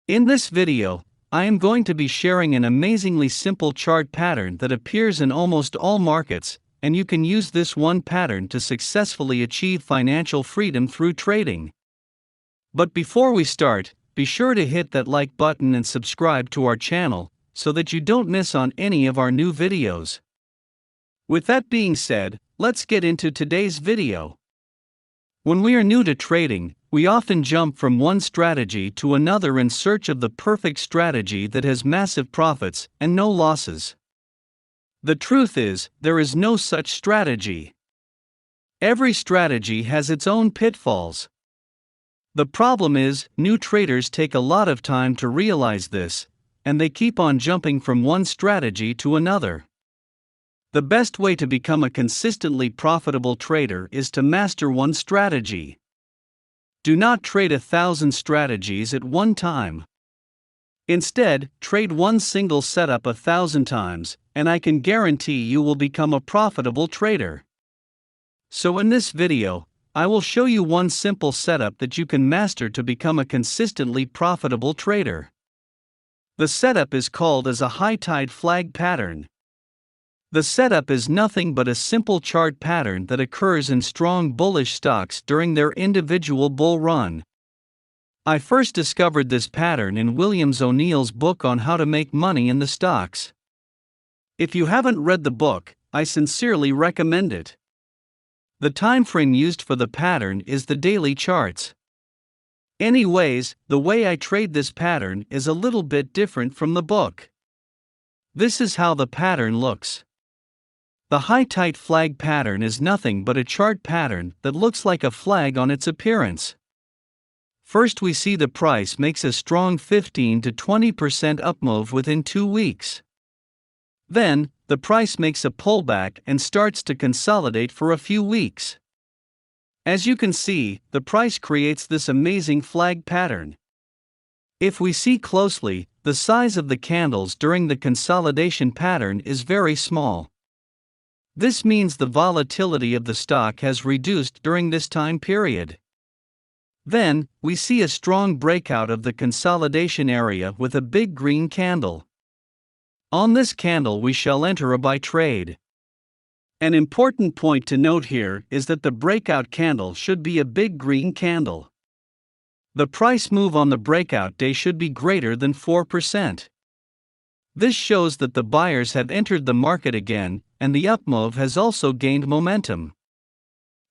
In this video, I am going to be sharing an amazingly simple chart pattern that appears in almost all markets, and you can use this one pattern to successfully achieve financial freedom through trading. But before we start, be sure to hit that like button and subscribe to our channel so that you don't miss on any of our new videos. With that being said, let's get into today's video. When we are new to trading, we often jump from one strategy to another in search of the perfect strategy that has massive profits and no losses. The truth is, there is no such strategy. Every strategy has its own pitfalls. The problem is, new traders take a lot of time to realize this, and they keep on jumping from one strategy to another. The best way to become a consistently profitable trader is to master one strategy. Do not trade 1,000 strategies at one time. Instead, trade one single setup 1,000 times, and I can guarantee you will become a profitable trader. So in this video, I will show you one simple setup that you can master to become a consistently profitable trader. The setup is called as a high tide flag pattern. The setup is nothing but a simple chart pattern that occurs in strong bullish stocks during their individual bull run. I first discovered this pattern in William O'Neill's book on how to make money in the stocks. If you haven't read the book, I sincerely recommend it. The time frame used for the pattern is the daily charts. Anyways, the way I trade this pattern is a little bit different from the book. This is how the pattern looks. The high tide flag pattern is nothing but a chart pattern that looks like a flag on its appearance. First, we see the price makes a strong 15 to 20% up move within 2 weeks. Then, the price makes a pullback and starts to consolidate for a few weeks. As you can see, the price creates this amazing flag pattern. If we see closely, the size of the candles during the consolidation pattern is very small. This means the volatility of the stock has reduced during this time period. Then, we see a strong breakout of the consolidation area with a big green candle. On this candle we shall enter a buy trade. An important point to note here is that the breakout candle should be a big green candle. The price move on the breakout day should be greater than 4%. This shows that the buyers have entered the market again, and the up move has also gained momentum.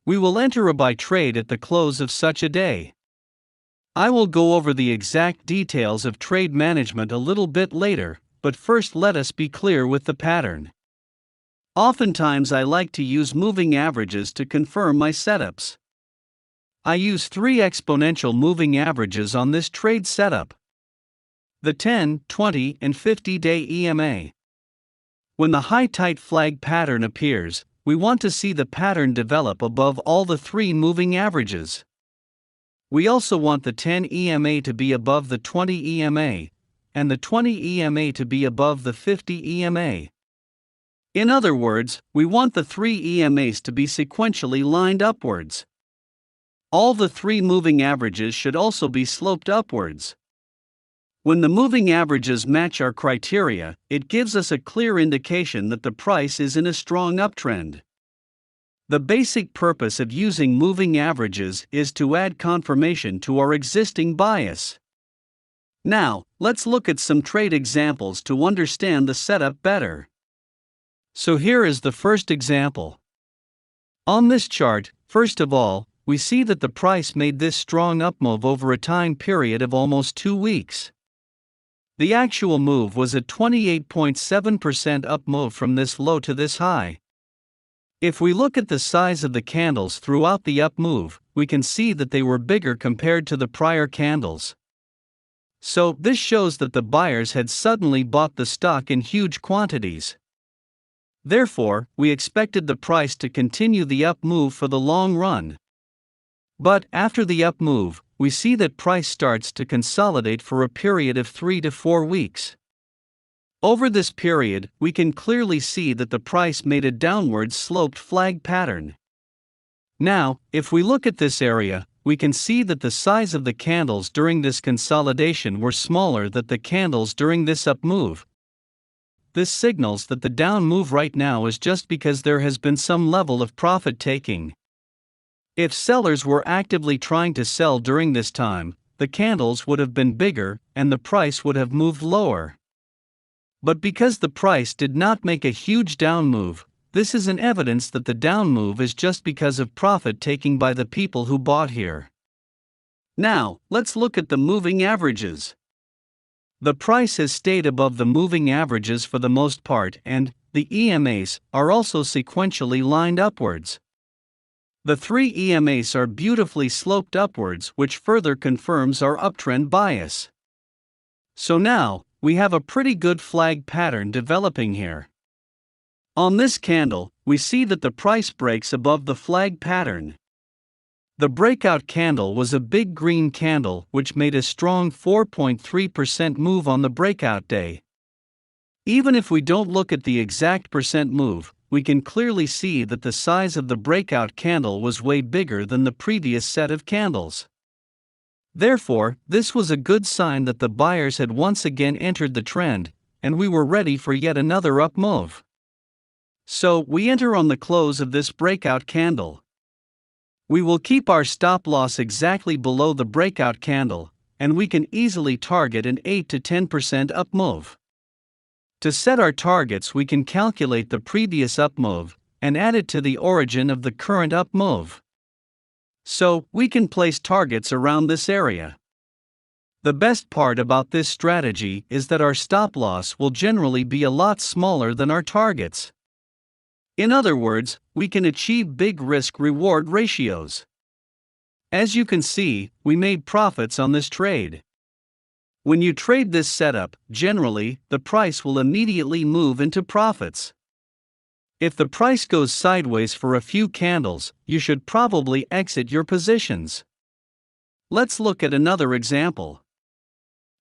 We will enter a buy trade at the close of such a day. I will go over the exact details of trade management a little bit later, but first let us be clear with the pattern. Oftentimes I like to use moving averages to confirm my setups. I use 3 exponential moving averages on this trade setup: the 10, 20, and 50-day EMA. When the high tide flag pattern appears, we want to see the pattern develop above all the 3 moving averages. We also want the 10 EMA to be above the 20 EMA, and the 20 EMA to be above the 50 EMA. In other words, we want the 3 EMAs to be sequentially lined upwards. All the 3 moving averages should also be sloped upwards. When the moving averages match our criteria, it gives us a clear indication that the price is in a strong uptrend. The basic purpose of using moving averages is to add confirmation to our existing bias. Now, let's look at some trade examples to understand the setup better. So here is the first example. On this chart, first of all, we see that the price made this strong up move over a time period of almost 2 weeks. The actual move was a 28.7% up move from this low to this high. If we look at the size of the candles throughout the up move, we can see that they were bigger compared to the prior candles. So, this shows that the buyers had suddenly bought the stock in huge quantities. Therefore, we expected the price to continue the up move for the long run. But after the up move, we see that price starts to consolidate for a period of 3 to 4 weeks. Over this period, we can clearly see that the price made a downward sloped flag pattern. Now, if we look at this area, we can see that the size of the candles during this consolidation were smaller than the candles during this up move. This signals that the down move right now is just because there has been some level of profit taking. If sellers were actively trying to sell during this time, the candles would have been bigger and the price would have moved lower. But because the price did not make a huge down move, this is an evidence that the down move is just because of profit taking by the people who bought here. Now, let's look at the moving averages. The price has stayed above the moving averages for the most part, and the EMAs are also sequentially lined upwards. The three EMAs are beautifully sloped upwards, which further confirms our uptrend bias. So now, we have a pretty good flag pattern developing here. On this candle, we see that the price breaks above the flag pattern. The breakout candle was a big green candle which made a strong 4.3% move on the breakout day. Even if we don't look at the exact percent move, we can clearly see that the size of the breakout candle was way bigger than the previous set of candles. Therefore, this was a good sign that the buyers had once again entered the trend, and we were ready for yet another up move. So, we enter on the close of this breakout candle. We will keep our stop loss exactly below the breakout candle, and we can easily target an 8 to 10% up move. To set our targets, we can calculate the previous up move and add it to the origin of the current up move. So, we can place targets around this area. The best part about this strategy is that our stop loss will generally be a lot smaller than our targets. In other words, we can achieve big risk-reward ratios. As you can see, we made profits on this trade. When you trade this setup, generally, the price will immediately move into profits. If the price goes sideways for a few candles, you should probably exit your positions. Let's look at another example.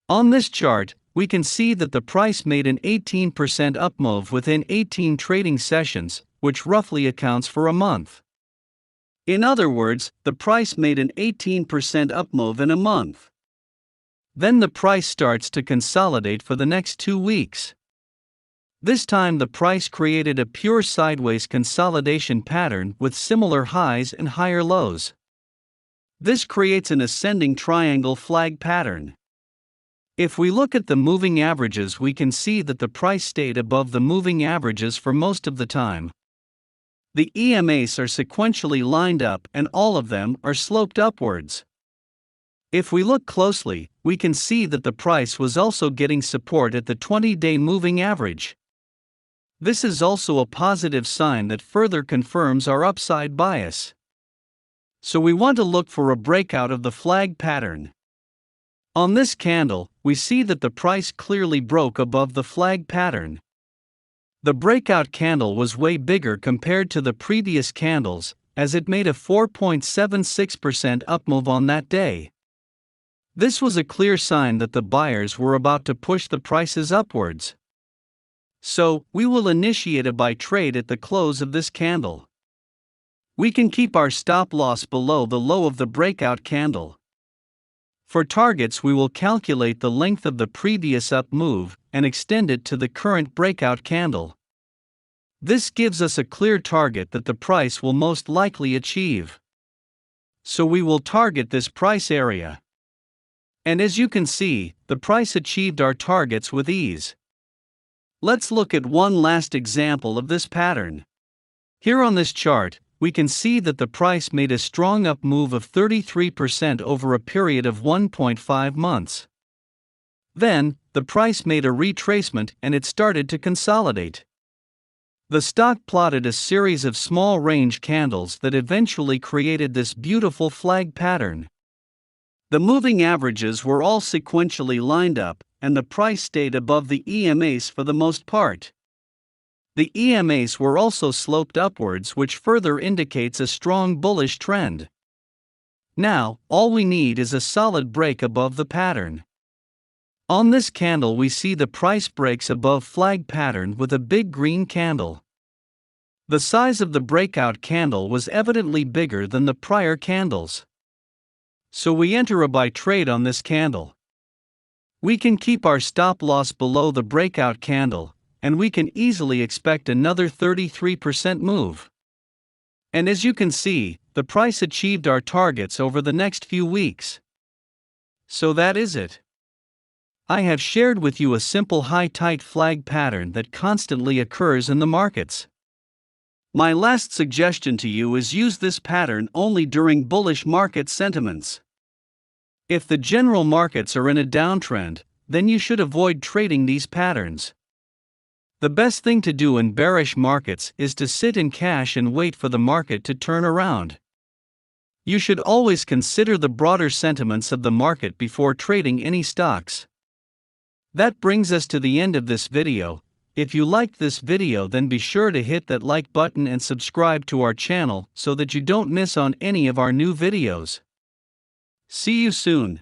On this chart, we can see that the price made an 18% up move within 18 trading sessions, which roughly accounts for a month. In other words, the price made an 18% up move in a month. Then the price starts to consolidate for the next 2 weeks. This time the price created a pure sideways consolidation pattern with similar highs and higher lows. This creates an ascending triangle flag pattern. If we look at the moving averages, we can see that the price stayed above the moving averages for most of the time. The EMAs are sequentially lined up and all of them are sloped upwards. If we look closely, we can see that the price was also getting support at the 20-day moving average. This is also a positive sign that further confirms our upside bias. So we want to look for a breakout of the flag pattern. On this candle, we see that the price clearly broke above the flag pattern. The breakout candle was way bigger compared to the previous candles, as it made a 4.76% up move on that day. This was a clear sign that the buyers were about to push the prices upwards. So, we will initiate a buy trade at the close of this candle. We can keep our stop loss below the low of the breakout candle. For targets, we will calculate the length of the previous up move and extend it to the current breakout candle. This gives us a clear target that the price will most likely achieve. So we will target this price area. And as you can see, the price achieved our targets with ease. Let's look at one last example of this pattern. Here on this chart, we can see that the price made a strong up move of 33% over a period of 1.5 months. Then, the price made a retracement and it started to consolidate. The stock plotted a series of small range candles that eventually created this beautiful flag pattern. The moving averages were all sequentially lined up, and the price stayed above the EMAs for the most part. The EMAs were also sloped upwards, which further indicates a strong bullish trend. Now, all we need is a solid break above the pattern. On this candle, we see the price breaks above flag pattern with a big green candle. The size of the breakout candle was evidently bigger than the prior candles. So we enter a buy trade on this candle. We can keep our stop loss below the breakout candle, and we can easily expect another 33% move. And as you can see, the price achieved our targets over the next few weeks. So that is it. I have shared with you a simple high-tight flag pattern that constantly occurs in the markets. My last suggestion to you is use this pattern only during bullish market sentiments. If the general markets are in a downtrend, then you should avoid trading these patterns. The best thing to do in bearish markets is to sit in cash and wait for the market to turn around. You should always consider the broader sentiments of the market before trading any stocks. That brings us to the end of this video. If you liked this video, then be sure to hit that like button and subscribe to our channel so that you don't miss on any of our new videos. See you soon.